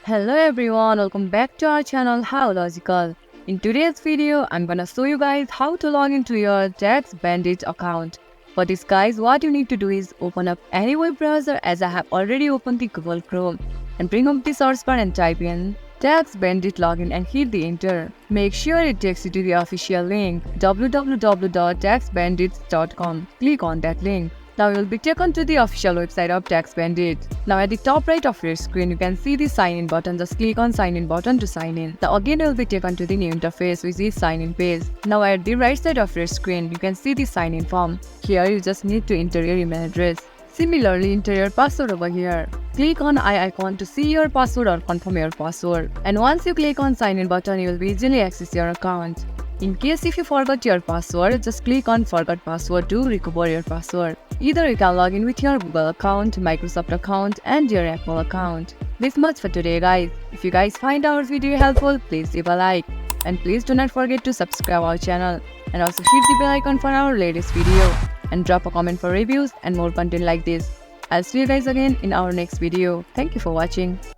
Hello everyone, welcome back to our channel How Logical. In today's video, I'm gonna show you guys how to log into your TaxBandit account. For this guys, what you need to do is open up any web browser as I have already opened the Google Chrome and bring up the search bar and type in TaxBandit login and hit the enter. Make sure it takes you to the official link www.taxbandit.com. Click on that link. Now you'll be taken to the official website of TaxBandit. Now at the top right of your screen, you can see the sign in button. Just click on sign in button to sign in. Now again you'll be taken to the new interface which is sign in page. Now at the right side of your screen, you can see the sign in form. Here you just need to enter your email address. Similarly, enter your password over here. Click on I icon to see your password or confirm your password. And once you click on sign in button, you will be easily access your account. In case if you forgot your password, just click on forgot password to recover your password. Either you can log in with your Google account, Microsoft account and your Apple account. This much for today guys. If you guys find our video helpful, please leave a like. And please do not forget to subscribe our channel. And also hit the bell icon for our latest video. And drop a comment for reviews and more content like this. I'll see you guys again in our next video. Thank you for watching.